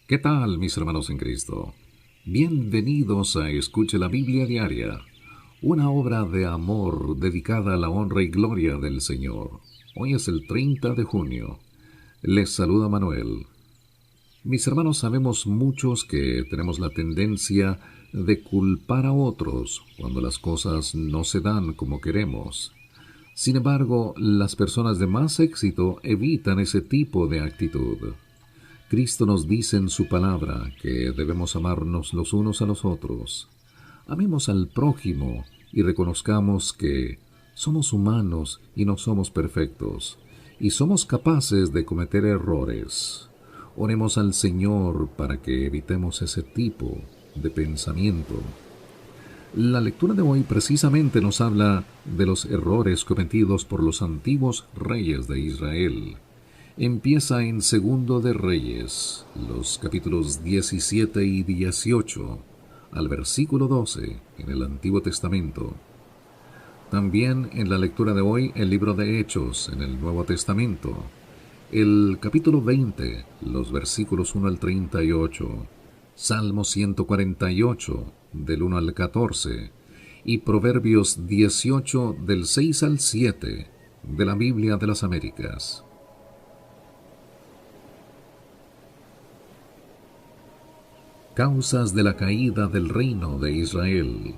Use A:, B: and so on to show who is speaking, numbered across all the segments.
A: ¿Qué tal, mis hermanos en Cristo? Bienvenidos a Escuche la Biblia Diaria, una obra de amor dedicada a la honra y gloria del Señor. Hoy es el 30 de junio. Les saluda Manuel. Mis hermanos, sabemos muchos que tenemos la tendencia de culpar a otros cuando las cosas no se dan como queremos. Sin embargo, las personas de más éxito evitan ese tipo de actitud. Cristo nos dice en su palabra que debemos amarnos los unos a los otros. Amemos al prójimo y reconozcamos que somos humanos y no somos perfectos, y somos capaces de cometer errores. Oremos al Señor para que evitemos ese tipo de pensamiento. La lectura de hoy precisamente nos habla de los errores cometidos por los antiguos reyes de Israel. Empieza en Segundo de Reyes, los capítulos 17 y 18, al versículo 12 en el Antiguo Testamento. También en la lectura de hoy el libro de Hechos en el Nuevo Testamento, el capítulo 20, los versículos 1 al 38, Salmo 148, del 1 al 14, y Proverbios 18, del 6 al 7, de la Biblia de las Américas. Causas de la caída del reino de Israel.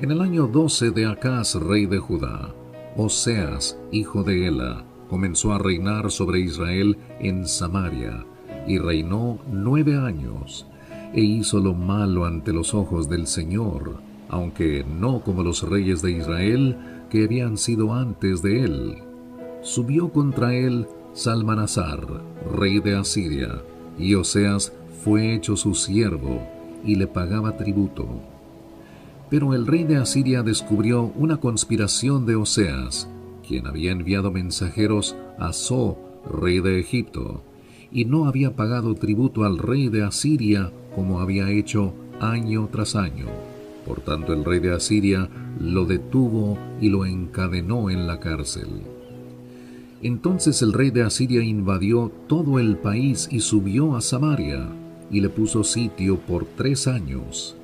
A: En el año 12 de Acaz, rey de Judá, Oseas, hijo de Ela, comenzó a reinar sobre Israel en Samaria, y reinó 9 años, e hizo lo malo ante los ojos del Señor, aunque no como los reyes de Israel que habían sido antes de él. Subió contra él Salmanasar, rey de Asiria, y Oseas fue hecho su siervo y le pagaba tributo. Pero el rey de Asiria descubrió una conspiración de Oseas, quien había enviado mensajeros a So, rey de Egipto, y no había pagado tributo al rey de Asiria como había hecho año tras año. Por tanto, el rey de Asiria lo detuvo y lo encadenó en la cárcel. Entonces el rey de Asiria invadió todo el país y subió a Samaria, y le puso sitio por 3 años.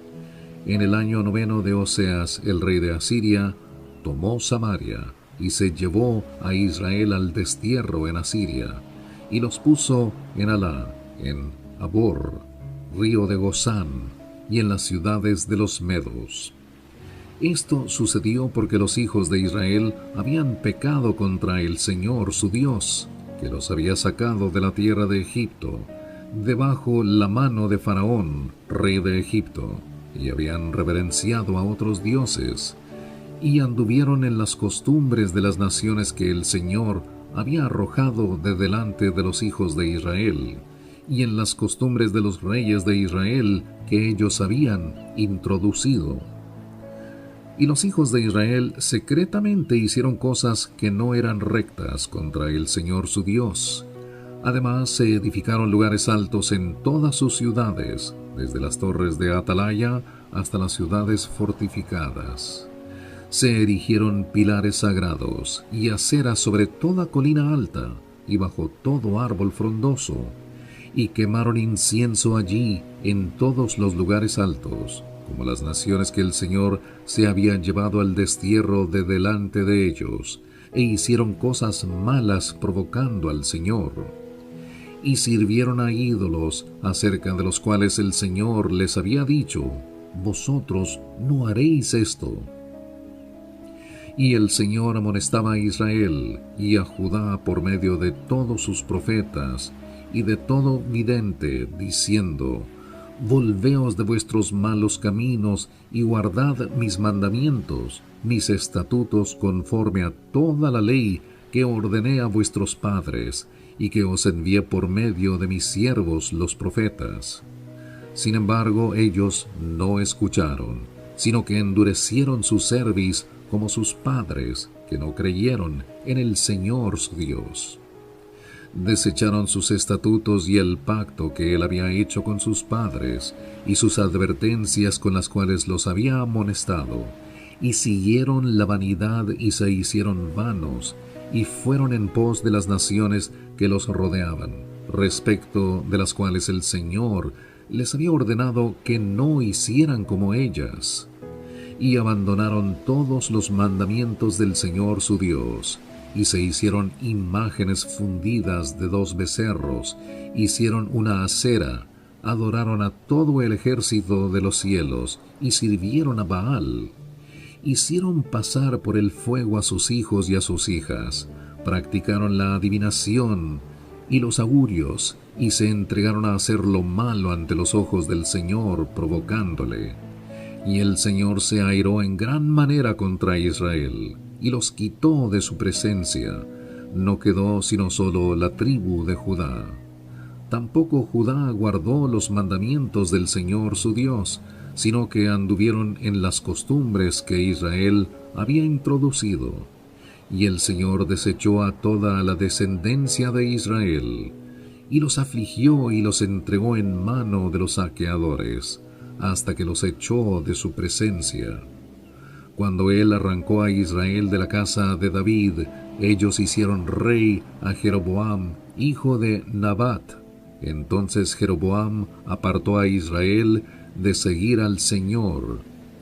A: En el año 9 de Oseas, el rey de Asiria tomó Samaria y se llevó a Israel al destierro en Asiria, y los puso en Alá, en Abor, río de Gozán, y en las ciudades de los medos. Esto sucedió porque los hijos de Israel habían pecado contra el Señor su Dios, que los había sacado de la tierra de Egipto, debajo la mano de Faraón, rey de Egipto, y habían reverenciado a otros dioses, y anduvieron en las costumbres de las naciones que el Señor había arrojado de delante de los hijos de Israel, y en las costumbres de los reyes de Israel que ellos habían introducido. Y los hijos de Israel secretamente hicieron cosas que no eran rectas contra el Señor su Dios. Además, se edificaron lugares altos en todas sus ciudades, desde las torres de Atalaya hasta las ciudades fortificadas. Se erigieron pilares sagrados y aceras sobre toda colina alta y bajo todo árbol frondoso, y quemaron incienso allí en todos los lugares altos, como las naciones que el Señor se había llevado al destierro de delante de ellos, e hicieron cosas malas provocando al Señor. Y sirvieron a ídolos, acerca de los cuales el Señor les había dicho: vosotros no haréis esto. Y el Señor amonestaba a Israel y a Judá por medio de todos sus profetas y de todo vidente, diciendo: volveos de vuestros malos caminos y guardad mis mandamientos, mis estatutos, conforme a toda la ley que ordené a vuestros padres, y que os envié por medio de mis siervos los profetas. Sin embargo, ellos no escucharon, sino que endurecieron su cerviz como sus padres, que no creyeron en el Señor su Dios. Desecharon sus estatutos y el pacto que él había hecho con sus padres, y sus advertencias con las cuales los había amonestado, y siguieron la vanidad y se hicieron vanos, y fueron en pos de las naciones que los rodeaban, respecto de las cuales el Señor les había ordenado que no hicieran como ellas. Y abandonaron todos los mandamientos del Señor su Dios, y se hicieron imágenes fundidas de 2 becerros, hicieron una acera, adoraron a todo el ejército de los cielos, y sirvieron a Baal. Hicieron pasar por el fuego a sus hijos y a sus hijas, practicaron la adivinación y los augurios, y se entregaron a hacer lo malo ante los ojos del Señor, provocándole. Y el Señor se airó en gran manera contra Israel, y los quitó de su presencia. No quedó sino solo la tribu de Judá. Tampoco Judá guardó los mandamientos del Señor su Dios, sino que anduvieron en las costumbres que Israel había introducido. Y el Señor desechó a toda la descendencia de Israel, y los afligió y los entregó en mano de los saqueadores, hasta que los echó de su presencia. Cuando él arrancó a Israel de la casa de David, ellos hicieron rey a Jeroboam, hijo de Nabat. Entonces Jeroboam apartó a Israel de seguir al Señor,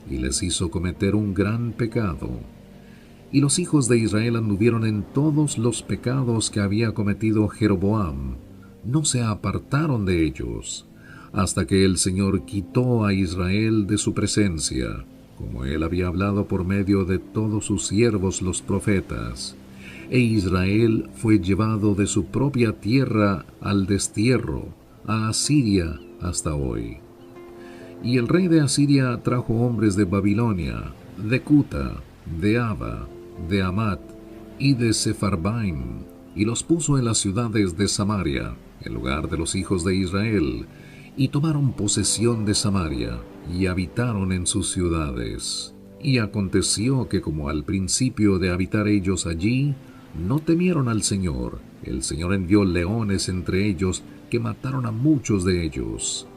A: y les hizo cometer un gran pecado. Y los hijos de Israel anduvieron en todos los pecados que había cometido Jeroboam, no se apartaron de ellos, hasta que el Señor quitó a Israel de su presencia, como él había hablado por medio de todos sus siervos los profetas. E Israel fue llevado de su propia tierra al destierro, a Asiria hasta hoy. Y el rey de Asiria trajo hombres de Babilonia, de Cuta, de Ava, de Hamat y de Sepharvaim, y los puso en las ciudades de Samaria, en lugar de los hijos de Israel, y tomaron posesión de Samaria, y habitaron en sus ciudades. Y aconteció que como al principio de habitar ellos allí, no temieron al Señor, el Señor envió leones entre ellos, que mataron a muchos de ellos.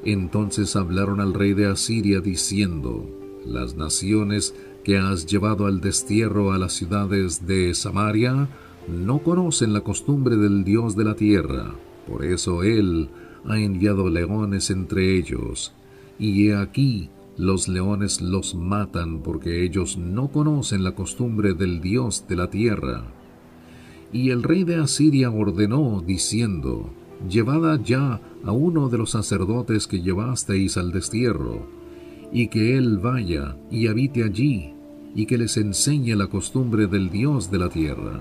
A: Entonces hablaron al rey de Asiria, diciendo: Las naciones que has llevado al destierro a las ciudades de Samaria no conocen la costumbre del Dios de la tierra, por eso él ha enviado leones entre ellos, y he aquí los leones los matan porque ellos no conocen la costumbre del Dios de la tierra. Y el rey de Asiria ordenó, diciendo: Llevad allá a uno de los sacerdotes que llevasteis al destierro, y que él vaya y habite allí, y que les enseñe la costumbre del Dios de la tierra.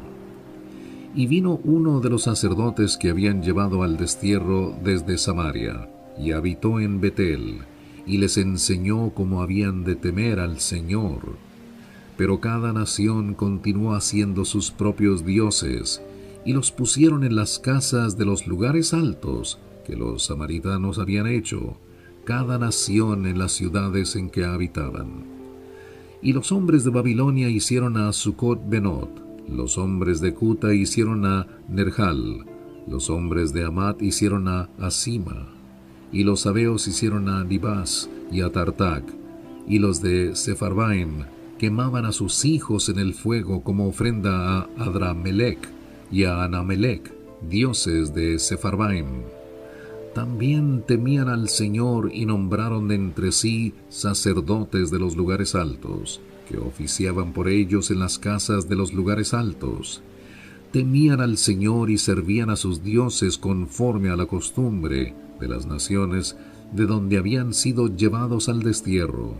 A: Y vino uno de los sacerdotes que habían llevado al destierro desde Samaria, y habitó en Betel, y les enseñó cómo habían de temer al Señor. Pero cada nación continuó haciendo sus propios dioses, y los pusieron en las casas de los lugares altos que los samaritanos habían hecho, cada nación en las ciudades en que habitaban. Y los hombres de Babilonia hicieron a Sucot-Benot, los hombres de Cuta hicieron a Nerjal, los hombres de Hamat hicieron a Asima, y los sabeos hicieron a Nibás y a Tartac, y los de Sepharvaim quemaban a sus hijos en el fuego como ofrenda a Adramelech y a Anamelech, dioses de Sepharvaim. También temían al Señor y nombraron de entre sí sacerdotes de los lugares altos, que oficiaban por ellos en las casas de los lugares altos. Temían al Señor y servían a sus dioses conforme a la costumbre de las naciones de donde habían sido llevados al destierro.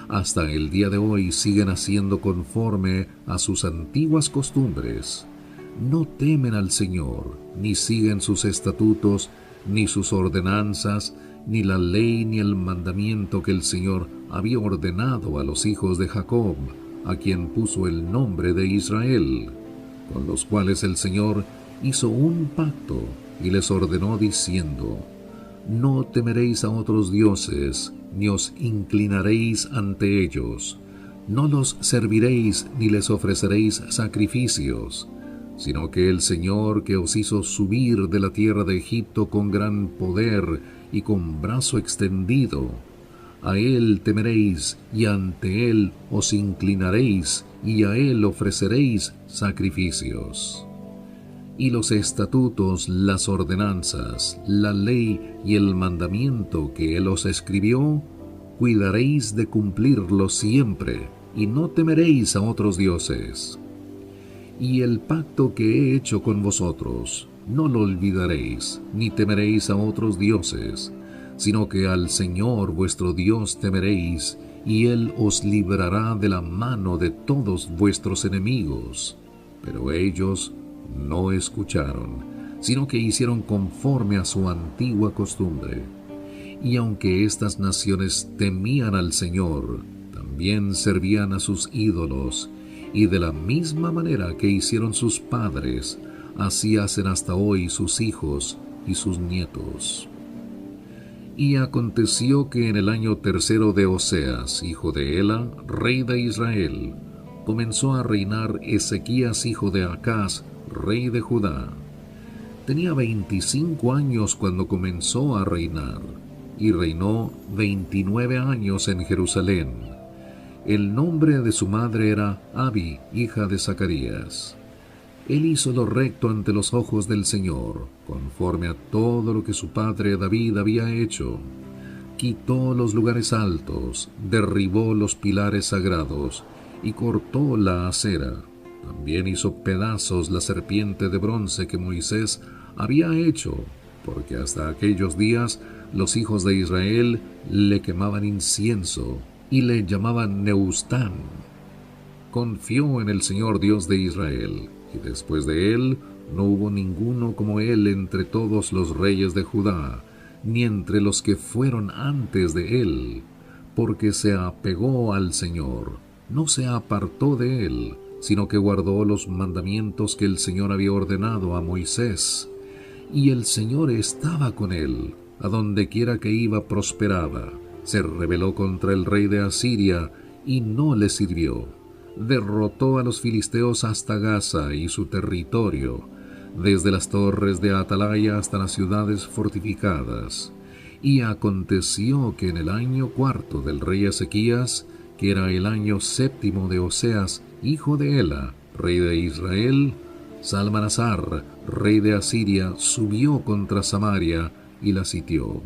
A: Hasta el día de hoy siguen haciendo conforme a sus antiguas costumbres. No temen al Señor, ni siguen sus estatutos, ni sus ordenanzas, ni la ley ni el mandamiento que el Señor había ordenado a los hijos de Jacob, a quien puso el nombre de Israel, con los cuales el Señor hizo un pacto y les ordenó diciendo: No temeréis a otros dioses, ni os inclinaréis ante ellos, no los serviréis ni les ofreceréis sacrificios, sino que el Señor que os hizo subir de la tierra de Egipto con gran poder y con brazo extendido, a Él temeréis y ante Él os inclinaréis y a Él ofreceréis sacrificios. y los estatutos, las ordenanzas, la ley y el mandamiento que Él os escribió, cuidaréis de cumplirlos siempre, y no temeréis a otros dioses. Y el pacto que he hecho con vosotros, no lo olvidaréis, ni temeréis a otros dioses, sino que al Señor vuestro Dios temeréis, y Él os librará de la mano de todos vuestros enemigos. Pero ellos no escucharon, sino que hicieron conforme a su antigua costumbre. Y aunque estas naciones temían al Señor, también servían a sus ídolos, y de la misma manera que hicieron sus padres, así hacen hasta hoy sus hijos y sus nietos. Y aconteció que en el año tercero de Oseas, hijo de Ela, rey de Israel, comenzó a reinar Ezequías, hijo de Acaz, rey de Judá. Tenía 25 años cuando comenzó a reinar, y reinó 29 años en Jerusalén. El nombre de su madre era Abi, hija de Zacarías. Él hizo lo recto ante los ojos del Señor, conforme a todo lo que su padre David había hecho. Quitó los lugares altos, derribó los pilares sagrados, y cortó la acera. También hizo pedazos la serpiente de bronce que Moisés había hecho, porque hasta aquellos días los hijos de Israel le quemaban incienso y le llamaban Neustán. Confió en el Señor Dios de Israel, y después de él no hubo ninguno como él entre todos los reyes de Judá, ni entre los que fueron antes de él, porque se apegó al Señor, no se apartó de él, sino que guardó los mandamientos que el Señor había ordenado a Moisés. Y el Señor estaba con él, a donde quiera que iba prosperaba. Se rebeló contra el rey de Asiria y no le sirvió. Derrotó a los filisteos hasta Gaza y su territorio, desde las torres de Atalaya hasta las ciudades fortificadas. Y aconteció que en el año cuarto del rey Ezequías, que era el año séptimo de Oseas, hijo de Ela, rey de Israel, Salmanasar, rey de Asiria, subió contra Samaria y la sitió.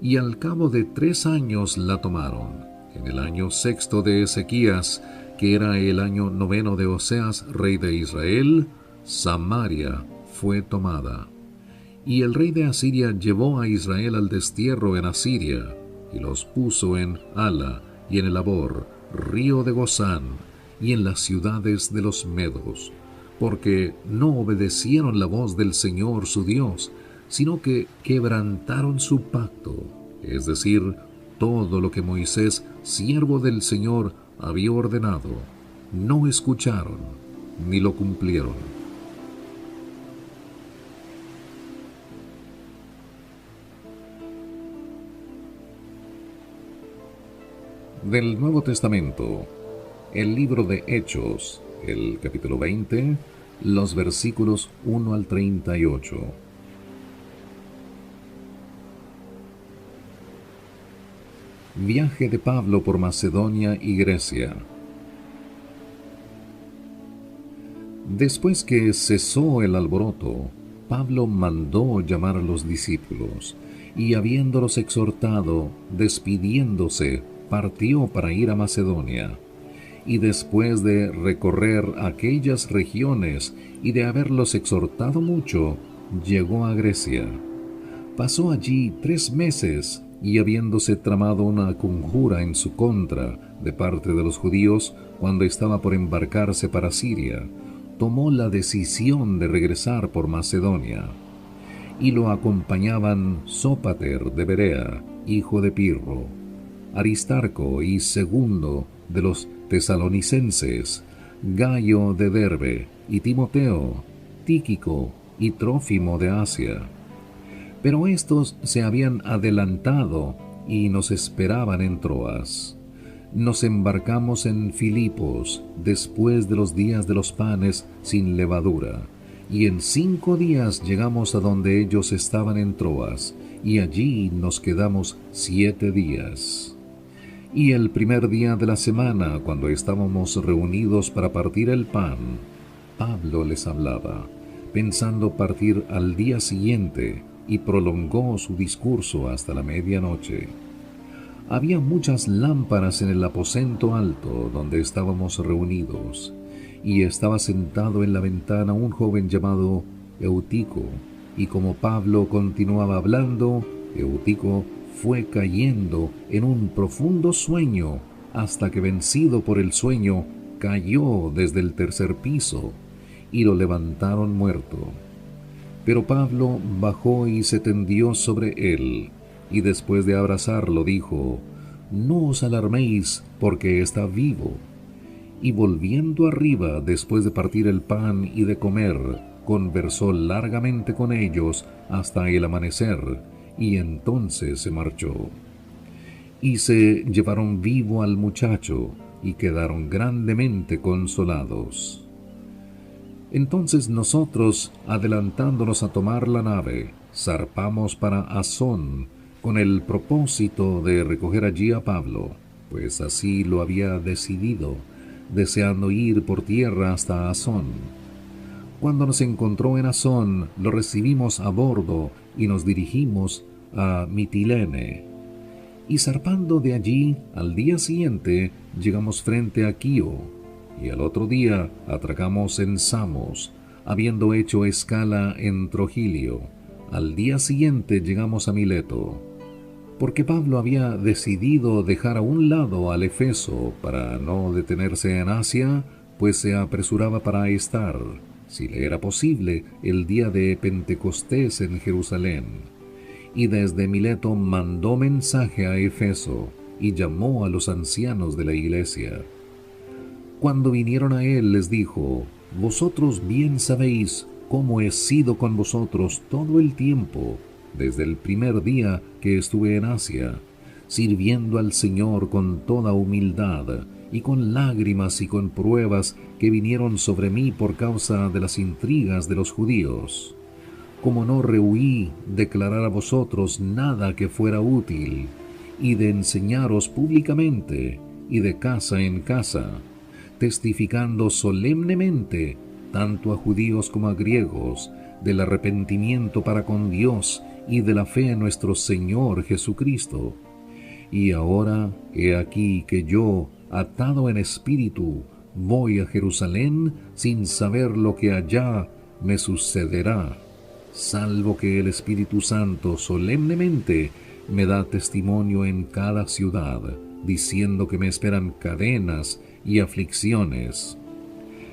A: Y al cabo de 3 años la tomaron. En el año sexto de Ezequías, que era el año noveno de Oseas, rey de Israel, Samaria fue tomada. Y el rey de Asiria llevó a Israel al destierro en Asiria, y los puso en Hala y en el Abor, río de Gozán, y en las ciudades de los medos, porque no obedecieron la voz del Señor su Dios, sino que quebrantaron su pacto, es decir, todo lo que Moisés, siervo del Señor, había ordenado. No escucharon, ni lo cumplieron. Del Nuevo Testamento, el libro de Hechos, el capítulo 20, los versículos 1 al 38. Viaje de Pablo por Macedonia y Grecia. Después que cesó el alboroto, Pablo mandó llamar a los discípulos, y habiéndolos exhortado, despidiéndose, partió para ir a Macedonia. Y después de recorrer aquellas regiones y de haberlos exhortado mucho, llegó a Grecia. Pasó allí 3 meses, y habiéndose tramado una conjura en su contra de parte de los judíos cuando estaba por embarcarse para Siria, tomó la decisión de regresar por Macedonia. Y lo acompañaban Sópater de Berea, hijo de Pirro, Aristarco y Segundo de los tesalonicenses, Gayo de Derbe y Timoteo, Tíquico y Trófimo de Asia. Pero estos se habían adelantado y nos esperaban en Troas. Nos embarcamos en Filipos después de los días de los panes sin levadura, y en 5 días llegamos a donde ellos estaban en Troas, y allí nos quedamos 7 días. Y el primer día de la semana, cuando estábamos reunidos para partir el pan, Pablo les hablaba, pensando partir al día siguiente, y prolongó su discurso hasta la medianoche. Había muchas lámparas en el aposento alto donde estábamos reunidos, y estaba sentado en la ventana un joven llamado Eutico, y como Pablo continuaba hablando, Eutico fue cayendo en un profundo sueño, hasta que, vencido por el sueño, cayó desde el tercer piso, y lo levantaron muerto. Pero Pablo bajó y se tendió sobre él, y después de abrazarlo dijo: «No os alarméis, porque está vivo». Y volviendo arriba, después de partir el pan y de comer, conversó largamente con ellos hasta el amanecer, y entonces se marchó. Y se llevaron vivo al muchacho, y quedaron grandemente consolados. Entonces nosotros, adelantándonos a tomar la nave, zarpamos para Asón, con el propósito de recoger allí a Pablo, pues así lo había decidido, deseando ir por tierra hasta Asón. Cuando nos encontró en Asón, lo recibimos a bordo y nos dirigimos a Mitilene. Y zarpando de allí, al día siguiente, llegamos frente a Quío, y al otro día atracamos en Samos, habiendo hecho escala en Trogilio. Al día siguiente llegamos a Mileto, porque Pablo había decidido dejar a un lado al Efeso para no detenerse en Asia, pues se apresuraba para estar, si le era posible, el día de Pentecostés en Jerusalén. Y desde Mileto mandó mensaje a Efeso, y llamó a los ancianos de la iglesia. Cuando vinieron a él, les dijo: «Vosotros bien sabéis cómo he sido con vosotros todo el tiempo, desde el primer día que estuve en Asia, sirviendo al Señor con toda humildad, y con lágrimas y con pruebas que vinieron sobre mí por causa de las intrigas de los judíos. Como no rehuí declarar a vosotros nada que fuera útil, y de enseñaros públicamente, y de casa en casa, testificando solemnemente, tanto a judíos como a griegos, del arrepentimiento para con Dios y de la fe en nuestro Señor Jesucristo. Y ahora, he aquí que yo, atado en espíritu, voy a Jerusalén sin saber lo que allá me sucederá, salvo que el Espíritu Santo solemnemente me da testimonio en cada ciudad, diciendo que me esperan cadenas y aflicciones.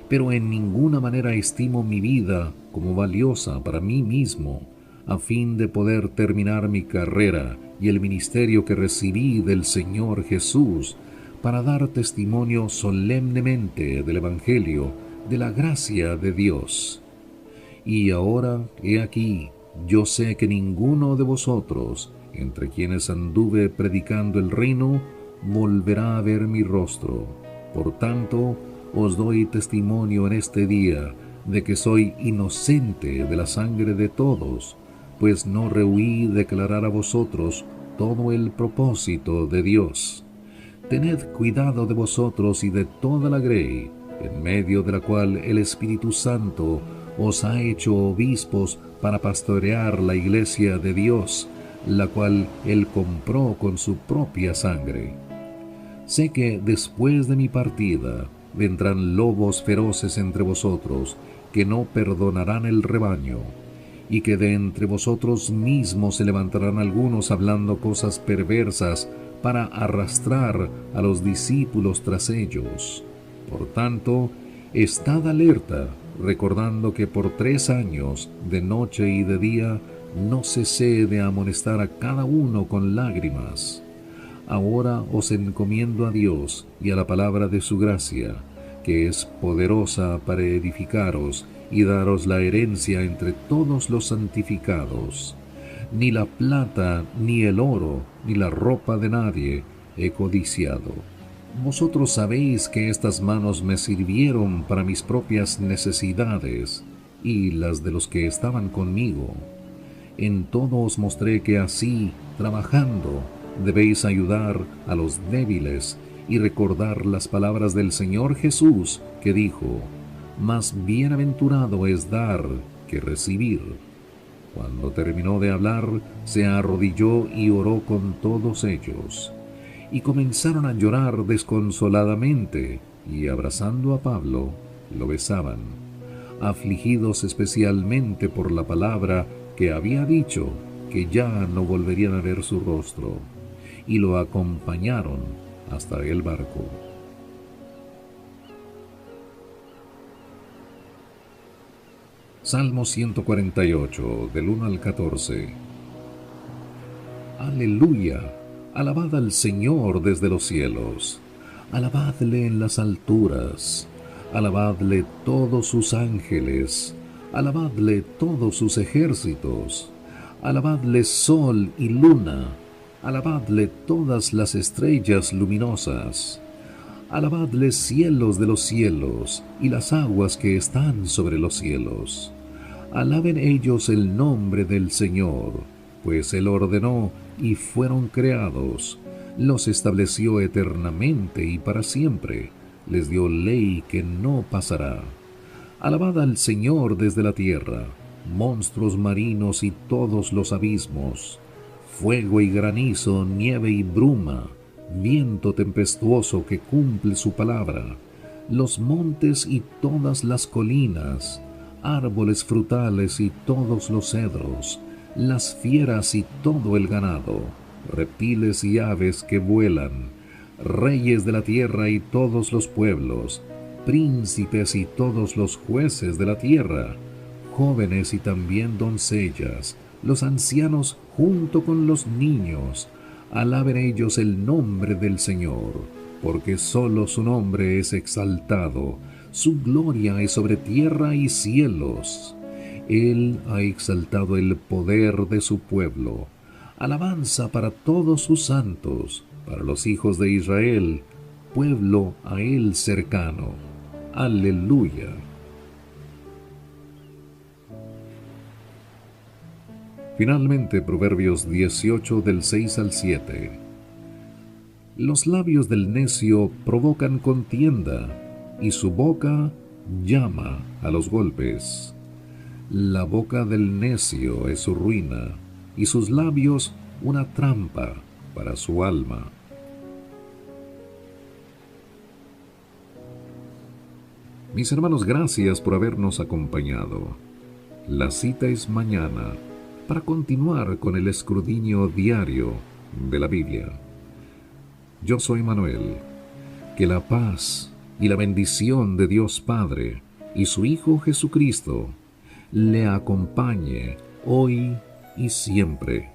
A: Pero en ninguna manera estimo mi vida como valiosa para mí mismo, a fin de poder terminar mi carrera y el ministerio que recibí del Señor Jesús, para dar testimonio solemnemente del Evangelio, de la gracia de Dios. Y ahora, he aquí, yo sé que ninguno de vosotros, entre quienes anduve predicando el reino, volverá a ver mi rostro. Por tanto, os doy testimonio en este día de que soy inocente de la sangre de todos, pues no rehuí declarar a vosotros todo el propósito de Dios. Tened cuidado de vosotros y de toda la grey, en medio de la cual el Espíritu Santo os ha hecho obispos para pastorear la iglesia de Dios, la cual él compró con su propia sangre. Sé que después de mi partida vendrán lobos feroces entre vosotros, que no perdonarán el rebaño, y que de entre vosotros mismos se levantarán algunos hablando cosas perversas para arrastrar a los discípulos tras ellos. Por tanto, estad alerta, recordando que por 3 años, de noche y de día, no cesé de amonestar a cada uno con lágrimas. Ahora os encomiendo a Dios y a la palabra de su gracia, que es poderosa para edificaros y daros la herencia entre todos los santificados. Ni la plata, ni el oro, ni la ropa de nadie he codiciado. Vosotros sabéis que estas manos me sirvieron para mis propias necesidades y las de los que estaban conmigo. En todo os mostré que así, trabajando, debéis ayudar a los débiles y recordar las palabras del Señor Jesús, que dijo: «Más bienaventurado es dar que recibir. Cuando terminó de hablar, se arrodilló y oró con todos ellos. Y comenzaron a llorar desconsoladamente, y abrazando a Pablo, lo besaban, afligidos especialmente por la palabra que había dicho, que ya no volverían a ver su rostro, y lo acompañaron hasta el barco. Salmo 148, del 1 al 14. Aleluya, alabad al Señor desde los cielos, alabadle en las alturas, alabadle todos sus ángeles, alabadle todos sus ejércitos, alabadle sol y luna, alabadle todas las estrellas luminosas, alabadle cielos de los cielos y las aguas que están sobre los cielos. Alaben ellos el nombre del Señor, pues Él ordenó y fueron creados, los estableció eternamente y para siempre, les dio ley que no pasará. Alabad al Señor desde la tierra, monstruos marinos y todos los abismos, fuego y granizo, nieve y bruma, viento tempestuoso que cumple su palabra, los montes y todas las colinas, árboles frutales y todos los cedros, las fieras y todo el ganado, reptiles y aves que vuelan, reyes de la tierra y todos los pueblos, príncipes y todos los jueces de la tierra, jóvenes y también doncellas, los ancianos junto con los niños, alaben ellos el nombre del Señor, porque solo su nombre es exaltado, su gloria es sobre tierra y cielos. Él ha exaltado el poder de su pueblo. Alabanza para todos sus santos, para los hijos de Israel, pueblo a Él cercano. Aleluya. Finalmente, Proverbios 18 del 6 al 7. Los labios del necio provocan contienda, y su boca llama a los golpes. La boca del necio es su ruina, y sus labios una trampa para su alma. Mis hermanos, gracias por habernos acompañado. La cita es mañana para continuar con el escrutinio diario de la Biblia. Yo soy Manuel. Que la paz y la bendición de Dios Padre y su Hijo Jesucristo le acompañe hoy y siempre.